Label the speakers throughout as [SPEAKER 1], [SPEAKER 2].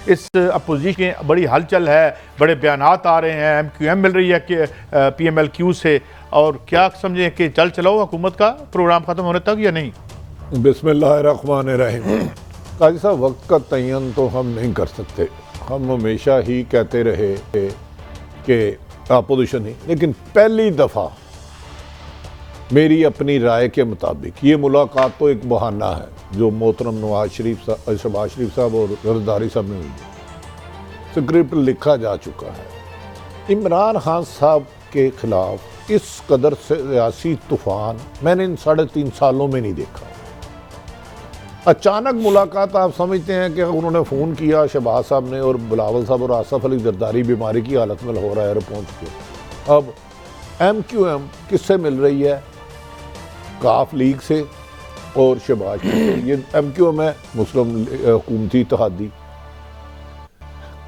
[SPEAKER 1] इस अपोजिशन की बड़ी हलचल है, बड़े बयानात आ रहे हैं, MQM मिल रही है कि PMLQ से, और क्या समझें कि चल चलाओ हुकूमत का प्रोग्राम ख़त्म होने तक या नहीं?
[SPEAKER 2] बिस्मिल्लाहिर्रहमानिर्रहीम। काजी साहब, वक्त का तयन तो हम नहीं कर सकते। हम हमेशा ही कहते रहे कि अपोजिशन ही, लेकिन पहली दफ़ा मेरी अपनी राय के मुताबिक ये मुलाकात तो एक बहाना है जो मोहतरम शहबाज शरीफ साहब और जरदारी साहब में हुई है। स्क्रिप्ट लिखा जा चुका है। इमरान खान साहब के खिलाफ इस कदर सियासी तूफान मैंने इन 3.5 सालों में नहीं देखा। अचानक मुलाकात, आप समझते हैं कि उन्होंने फ़ोन किया शहबाज साहब ने, और बिलावल साहब और आसफ अली जरदारी बीमारी की हालत में हो रहा है पहुँच के। अब MQM किससे मिल रही है? काफ लीग से और शहबाज। ये MQM है मुस्लिम हुकूमती इत्तेहादी।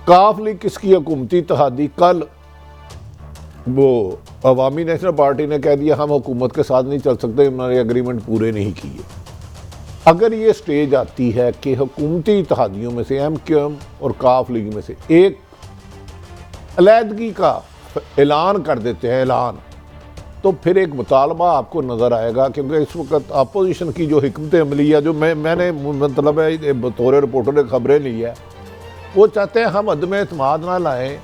[SPEAKER 2] काफ लीग किसकी हुकूमती इत्तेहादी? कल वो अवामी नेशनल पार्टी ने कह दिया हम हुकूमत के साथ नहीं चल सकते, हमारे एग्रीमेंट पूरे नहीं किए। अगर ये स्टेज आती है कि हुकूमती इत्तेहादियों में से MQM और काफ लीग में से एक अलहदगी का ऐलान कर देते हैं, ऐलान, तो फिर एक मुतालबा आपको नज़र आएगा। क्योंकि इस वक्त अपोजिशन की जो हिकमत अमलिया, जो मैंने मतलब है बतौर रिपोर्टर ने खबरें ली है, वो चाहते हैं हम अदम एतमाद ना लाएँ,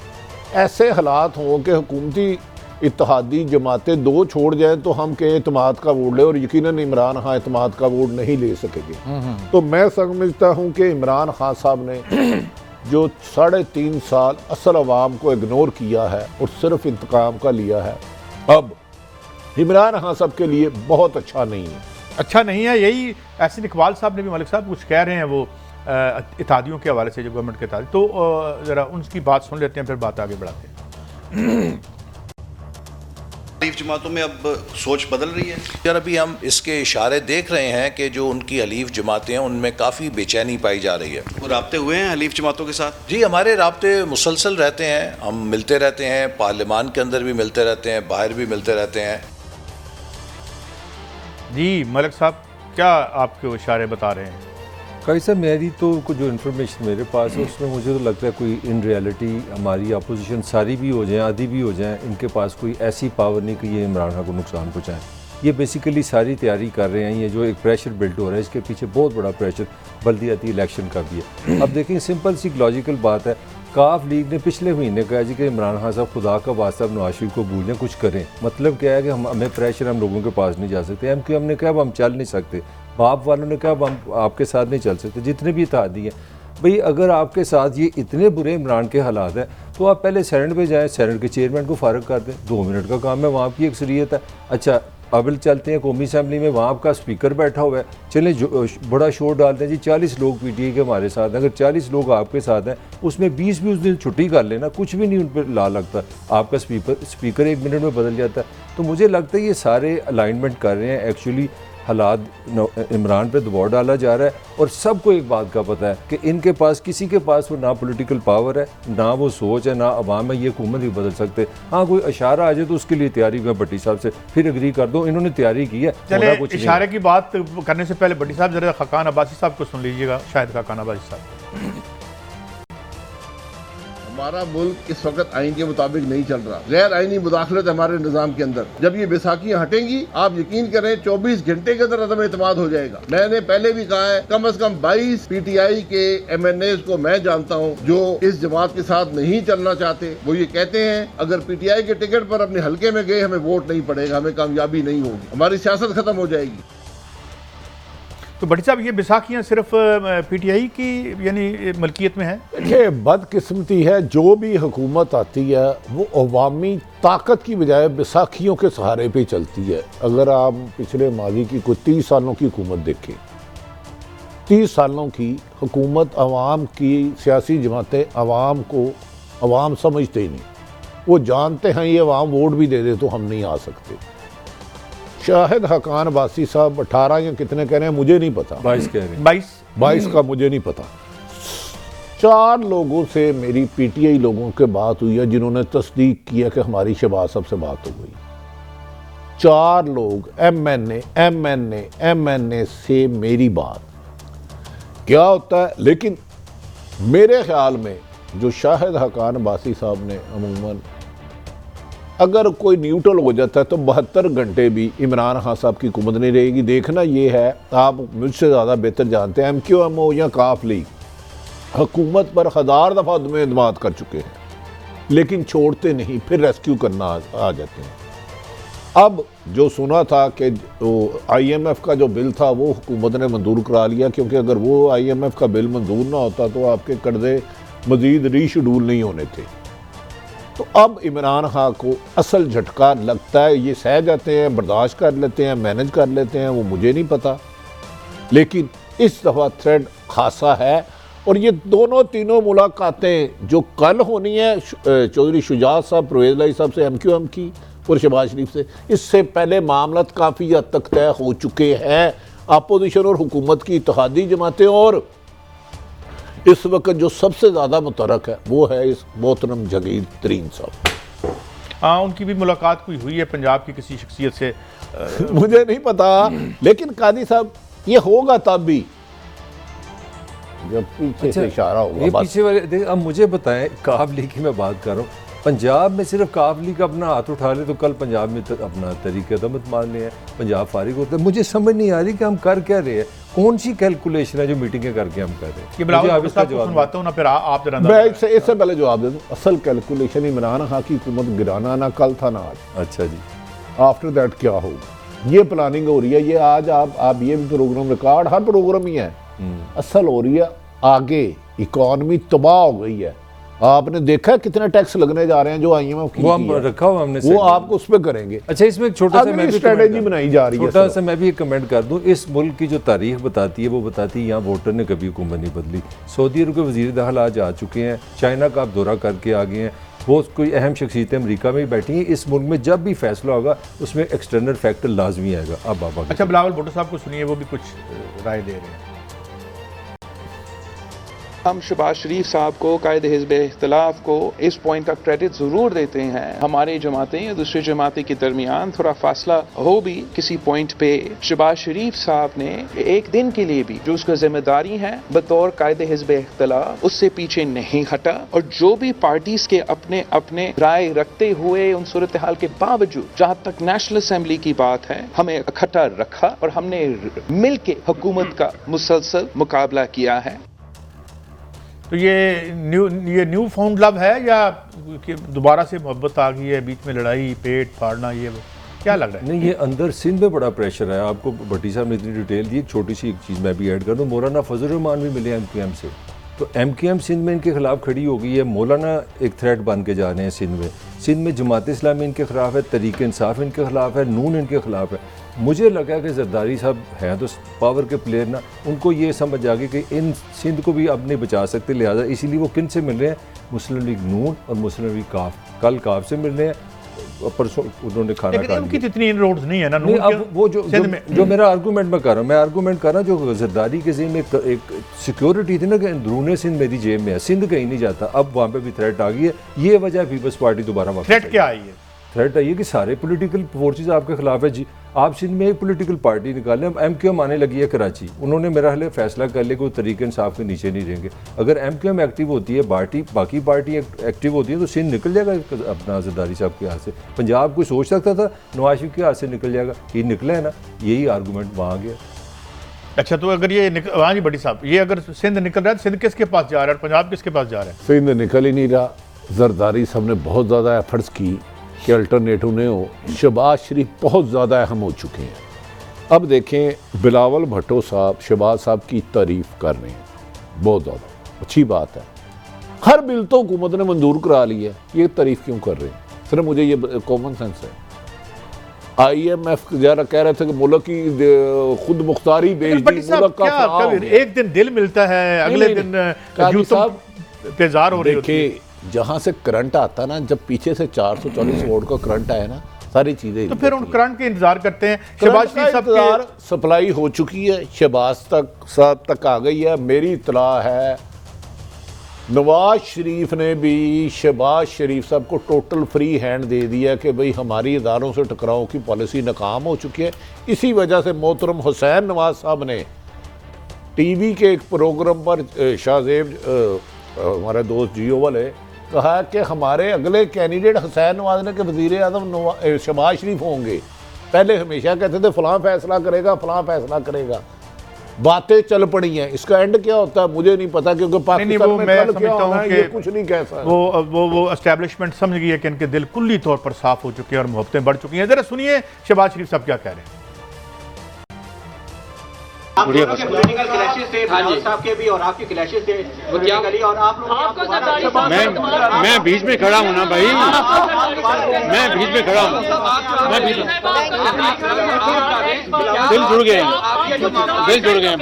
[SPEAKER 2] ऐसे हालात हों कि हुकूमती इत्तेहादी जमातें दो छोड़ जाएं तो हम के एतमाद का वोट ले, और यकीनन इमरान खान एतमाद का वोट नहीं ले सकेंगे। तो मैं समझता हूँ कि इमरान खान साहब ने जो 3.5 साल असल अवाम को इग्नोर किया है और सिर्फ इंतकाम का लिया है, अब इमरान खान साहब के लिए बहुत अच्छा नहीं है।
[SPEAKER 1] अच्छा नहीं है, यही एहसन इकबाल साहब ने भी, मलिक साहब कुछ कह रहे हैं वो इत्तेहादियों के हवाले से, जो गवर्नमेंट के इत्तेहादी, तो ज़रा उनकी बात सुन लेते हैं, फिर बात आगे बढ़ाते हैं।
[SPEAKER 3] हलीफ जमातों में अब सोच बदल रही है
[SPEAKER 4] यार? अभी हम इसके इशारे देख रहे हैं कि जो उनकी हलीफ जमातें हैं उनमें काफ़ी बेचैनी पाई जा रही है।
[SPEAKER 3] वो राब्ते हुए हैं हलीफ जमातों के साथ?
[SPEAKER 4] जी, हमारे राब्ते मुसलसल रहते हैं, हम मिलते रहते हैं, पार्लियामान के अंदर भी मिलते रहते हैं, बाहर भी मिलते रहते हैं।
[SPEAKER 1] जी मलिक साहब, क्या आपके इशारे बता रहे हैं?
[SPEAKER 5] कई साहब, मेरी तो जो इन्फॉर्मेशन मेरे पास है उसमें मुझे तो लगता है कोई इन रियलिटी हमारी अपोजिशन सारी भी हो जाए, आधी भी हो जाए, इनके पास कोई ऐसी पावर नहीं कि ये इमरान खान को नुकसान पहुँचाएँ। ये बेसिकली सारी तैयारी कर रहे हैं। ये जो एक प्रेशर बिल्ड हो रहा है, इसके पीछे बहुत बड़ा प्रेशर बल्दियाती इलेक्शन का भी है। अब देखें, सिंपल सी लॉजिकल बात है, काफ लीग ने पिछले महीने कहा जी कि इमरान खान साहब खुदा का वास्ता नवाज शरीफ को भूलें, कुछ करें। मतलब क्या है कि हमें प्रेशर, हम लोगों के पास नहीं जा सकते। MQM ने कहा अब हम चल नहीं सकते, बाप वालों ने कहा अब हम आपके साथ नहीं चल सकते, जितने भी इत्तेहादी हैं। भाई अगर आपके साथ ये इतने बुरे इमरान के हालात हैं तो आप पहले सेनेट पे जाएं, सेनेट के चेयरमैन को फारग कर दें, 2 मिनट का काम है, वहाँ आपकी अक्सरियत है। अच्छा, अब चलते हैं कौमी असम्बली में, वहाँ आपका स्पीकर बैठा हुआ है, चलें बड़ा शोर डालते हैं जी 40 लोग PTI के हमारे साथ हैं। अगर 40 लोग आपके साथ हैं, उसमें 20 भी उस दिन छुट्टी कर लेना, कुछ भी नहीं उन पर ला लगता, आपका स्पीकर 1 मिनट में बदल जाता है। तो मुझे लगता है ये सारे अलाइनमेंट कर रहे हैं। एक्चुअली हालात इमरान पे दबाव डाला जा रहा है, और सबको एक बात का पता है कि इनके पास, किसी के पास वो ना पॉलिटिकल पावर है, ना वो सोच है, ना अवाम है, ये हुकूमत ही बदल सकते। हाँ, कोई इशारा आ जाए तो उसके लिए तैयारी हुई भट्टी साहब से, फिर एग्री कर दो, इन्होंने तैयारी की है।
[SPEAKER 1] चले, कुछ इशारे की बात करने से पहले भट्टी साहब जरा खाकान अब्बासी साहब को सुन लीजिएगा। शायद खाकान अब्बासी साहब,
[SPEAKER 6] हमारा मुल्क इस वक्त आइन के मुताबिक नहीं चल रहा, गैर आइनी मुदाखलत हमारे निजाम के अंदर। जब ये बैसाखियां हटेंगी, आप यकीन करें 24 घंटे के अंदर अदम एतमाद हो जाएगा। मैंने पहले भी कहा है, कम से कम 22 PTI के MNAs को मैं जानता हूं जो इस जमात के साथ नहीं चलना चाहते। वो ये कहते हैं अगर PTI के टिकट पर अपने हल्के में गए, हमें वोट नहीं पड़ेगा, हमें कामयाबी नहीं होगी, हमारी सियासत खत्म हो जाएगी।
[SPEAKER 1] तो भट्टी साहब, ये बैसाखियाँ सिर्फ PTI की यानी मलकियत में है?
[SPEAKER 2] देखिए, बदकिस्मती है, जो भी हुकूमत आती है वो अवामी ताकत की बजाय बैसाखियों के सहारे पे चलती है। अगर आप पिछले माजी की कोई 30 सालों की हुकूमत देखें, 30 सालों की हुकूमत, अवाम की सियासी जमातें अवाम को अवाम समझते ही नहीं। वो जानते हैं ये अवाम वोट भी दे दे तो हम नहीं आ सकते। शाहिद हकान अब्बासी साहब 18 या कितने कह रहे हैं मुझे नहीं पता,
[SPEAKER 5] 22 कह रहे हैं,
[SPEAKER 2] 22 का मुझे नहीं पता। 4 लोगों से मेरी PTI लोगों के बात हुई है जिन्होंने तस्दीक किया कि हमारी शहबाज साहब से बात हो गई। 4 लोग MNA से मेरी बात क्या होता है। लेकिन मेरे ख्याल में जो शाहिद हकान अब्बासी साहब ने अमूमन अगर कोई न्यूट्रल हो जाता है तो 72 घंटे भी इमरान खान साहब की हुकूमत नहीं रहेगी। देखना ये है, आप मुझसे ज़्यादा बेहतर जानते हैं, MQM या काफ लीग हुकूमत पर 1000 दफ़ा में एतमाद कर चुके हैं लेकिन छोड़ते नहीं, फिर रेस्क्यू करना आ जाते हैं। अब जो सुना था कि IMF का जो बिल था वो हुकूमत ने मंजूर करा लिया, क्योंकि अगर वो IMF का बिल मंजूर ना होता तो आपके कर्जे मज़ीद रीशेड्यूल नहीं होने थे। तो अब इमरान खान को असल झटका लगता है, ये सह जाते हैं, बर्दाश्त कर लेते हैं, मैनेज कर लेते हैं, वो मुझे नहीं पता, लेकिन इस दफ़ा थ्रेड खासा है। और ये दोनों तीनों मुलाकातें जो कल होनी है चौधरी शुजात साहब परवेज़ इलाही साहब से MQM की और शहबाज शरीफ से, इससे पहले मामला काफ़ी हद तक तय हो चुके हैं। अपोजिशन और हुकूमत की इत्तेहादी जमातें, और इस वक्त जो सबसे ज़्यादा मुतरक है वो है इस मोहतरम जहांगीर तरीन साहब।
[SPEAKER 1] हाँ, उनकी भी मुलाकात कोई हुई है पंजाब की किसी शख्सियत से?
[SPEAKER 2] मुझे नहीं पता, लेकिन कादी साहब ये होगा तब भी जब पीछे से इशारा होगा।
[SPEAKER 5] ये पीछे वाले देख, अब मुझे बताएं, काफ लीग की मैं बात कर रहा हूँ, पंजाब में सिर्फ काफ लीग अपना हाथ उठा ले तो कल पंजाब में अपना तरीके अदमत मान लिया है, पंजाब फारिग होता है। मुझे समझ नहीं आ रही कि हम कर क्या रहे हैं, कौन सी कैलकुलेशन है जो मीटिंगें करके हम कर रहे हैं।
[SPEAKER 1] ये बिलावल भुट्टो साहब को सुनवाता हूं ना, फिर आप जरा
[SPEAKER 2] मैं इससे पहले जवाब दे दूं। असल कैलकुलेशन इमरान खान की हुकूमत गिराना ना कल था ना आज।
[SPEAKER 5] अच्छा जी,
[SPEAKER 2] आफ्टर दैट क्या होगा, ये प्लानिंग हो रही है। ये आज आप ये भी प्रोग्राम रिकॉर्ड, हर प्रोग्राम ही है, असल हो रही है आगे। इकॉनमी तबाह हो गई है, आपने देखा कितने टैक्स लगने जा रहे हैं जो IMF की,
[SPEAKER 5] वो हम रखा हुआ हमने,
[SPEAKER 2] वो आपको उस पर करेंगे।
[SPEAKER 5] अच्छा, इसमें एक छोटा सा मैं भी
[SPEAKER 2] स्ट्रेटेजी बनाई जा रही है,
[SPEAKER 5] छोटा सा मैं भी एक कमेंट कर दूं। इस मुल्क की जो तारीख बताती है वो बताती है यहाँ वोटर ने कभी हुकूमत नहीं बदली। सऊदी अरब के वज़ीर दाखिला आज आ चुके हैं, चाइना का आप दौरा करके आ गए हैं, वो कोई अहम शख्सियतें अमेरिका में ही बैठी हैं। इस मुल्क में जब भी फैसला होगा उसमें एक्सटर्नल फैक्टर लाजमी आएगा। अब बाबा,
[SPEAKER 1] अच्छा, बिलावल भुट्टो साहब को सुनिए, वो भी कुछ राय दे रहे हैं।
[SPEAKER 7] हम शहबाज शरीफ साहब को, कायद हिज़्ब इख्तिलाफ को इस पॉइंट का क्रेडिट ज़रूर देते हैं। हमारे जमातें या दूसरी जमातें के दरमियान थोड़ा फासला हो भी किसी पॉइंट पे, शहबाज शरीफ साहब ने एक दिन के लिए भी जो उसका जिम्मेदारी है बतौर कायद हिज़्ब इख्तिलाफ उससे पीछे नहीं हटा, और जो भी पार्टीज के अपने अपने राय रखते हुए उन सूरत हाल के बावजूद जहाँ तक नेशनल असम्बली की बात है हमें इकट्ठा रखा और हमने मिल के हुकूमत का मुसलसल मुकाबला किया है।
[SPEAKER 1] तो ये न्यू फाउंड लव है या कि दोबारा से मोहब्बत आ गई है, बीच में लड़ाई, पेट फाड़ना, ये वो क्या लग रहा है?
[SPEAKER 5] नहीं, ये अंदर सिंध में बड़ा प्रेशर है। आपको भट्टी साहब ने इतनी डिटेल दी, एक छोटी सी एक चीज़ मैं भी ऐड कर दूँ। मौलाना फजल रहमान भी मिले MQM से, तो MQM सिंध में इनके खिलाफ खड़ी हो गई है। मौलाना एक थ्रेट बन के जा रहे हैं सिंध में जमात इस्लामी इनके खिलाफ है, तहरीक इंसाफ इनके खिलाफ है, नून इनके खिलाफ है। मुझे लगा कि जरदारी साहब हैं तो पावर के प्लेयर ना, उनको ये समझ आ गई कि इन सिंध को भी अब नहीं बचा सकते, लिहाजा इसीलिए वो किन से मिल रहे हैं, मुस्लिम लीग नून और मुस्लिम लीग काफ। कल काफ से मिल रहे हैं, परसों उन्होंने खाना खा
[SPEAKER 1] उनकी
[SPEAKER 5] लिया।
[SPEAKER 1] इतनी इनरोड्स नहीं है ना।
[SPEAKER 5] नहीं, अब वो जो मेरा आर्गूमेंट मैं कर रहा हूँ, जो जरदारी के ज़िम्मे एक सिक्योरिटी थी ना कि अंदरूनी सिंध मेरी जेब में है, सिंध कहीं नहीं जाता, अब वहाँ पे भी थ्रेट आ गई है। ये वजह है पीपल्स पार्टी दोबारा वापस।
[SPEAKER 1] थ्रेट क्या आई है?
[SPEAKER 5] थ्रेट आई है कि सारे पॉलिटिकल फोर्सेस आपके खिलाफ है जी। आप सिंध में एक पॉलिटिकल पार्टी निकालें, MQM आने लगी है कराची, उन्होंने मेरा हाल फैसला कर लिया कि वो तरीक इंसाफ के नीचे नहीं रहेंगे। अगर MQM एक्टिव होती है, बाकी पार्टी एक्टिव होती है तो सिंध निकल जाएगा अपना जरदारी साहब के हाथ से। पंजाब कोई सोच सकता था नवाज शरीफ के हाथ से निकल जाएगा, ये निकला है ना, यही आर्गूमेंट वहाँ गया।
[SPEAKER 1] अच्छा, तो अगर ये हाँ जी भट्टी साहब, ये अगर सिंध निकल रहा है तो सिंध किसके पास जा रहा है और पंजाब किसके पास जा रहा है?
[SPEAKER 2] सिंध निकल ही नहीं रहा। जरदारी साहब ने बहुत ज़्यादा एफर्ट्स की कि अल्टरनेटिव ने हो। शहबाज शरीफ बहुत ज़्यादा अहम हो चुके हैं। अब देखें, बिलावल भुट्टो साहब शहबाज साहब की तारीफ़ कर रहे हैं, बहुत ज़्यादा अच्छी बात है। हर बिल तो हुकूमत ने मंजूर करा ली है, ये तारीफ़ क्यों कर रहे हैं? सिर्फ मुझे ये कॉमन सेंस है। IMF जरा कह रहे थे कि मुल्क की खुद मुख्तारी बेच दी, मुल्क का
[SPEAKER 1] एक दिन दिल मिलता है, अगले दिन पेजार हो रही होती है।
[SPEAKER 2] जहां से करंट आता ना, जब पीछे से 440 वोल्ट का करंट आया ना, सारी चीजें
[SPEAKER 1] तो फिर उन करंट के इंतजार करते हैं। शहबाज शरीफ साहब
[SPEAKER 2] सप्लाई हो चुकी है, शहबाज साहब तक आ गई है। मेरी इतला है नवाज शरीफ ने भी शहबाज शरीफ साहब को टोटल फ्री हैंड दे दिया कि भाई हमारी इदारों से टकराव की पॉलिसी नाकाम हो चुकी है। इसी वजह से मोहतरम हुसैन नवाज साहब ने टीवी के एक प्रोग्राम पर शाहजेब हमारा दोस्त जियो वाले कहा कि हमारे अगले कैंडिडेट हुसैन नवाज ने के वज़ीर आज़म शहबाज शरीफ होंगे। पहले हमेशा कहते थे फलां फैसला करेगा, फलां फैसला करेगा। बातें चल पड़ी हैं, इसका एंड क्या होता है मुझे नहीं पता, क्योंकि पाकिस्तान में कल क्या होना है ये कुछ नहीं कह सकता।
[SPEAKER 1] वो एस्टेब्लिशमेंट समझ गई है कि इनके दिल कुल्ली तौर पर साफ हो चुके हैं और मोहब्बतें बढ़ चुकी हैं। जरा सुनिए शहबाज शरीफ साहब क्या कह रहे हैं।
[SPEAKER 8] आप दोनों के पॉलिटिकल क्लैशेस थे, भाई साहब के भी और आपके क्लैशेस थे पॉलिटिकली, और आप लोग
[SPEAKER 9] मैं बीच में खड़ा हूँ ना भाई, मैं बीच में खड़ा हूँ, मैं बीच में दिल जुड़ गए हैं, दिल जुड़ गए हैं।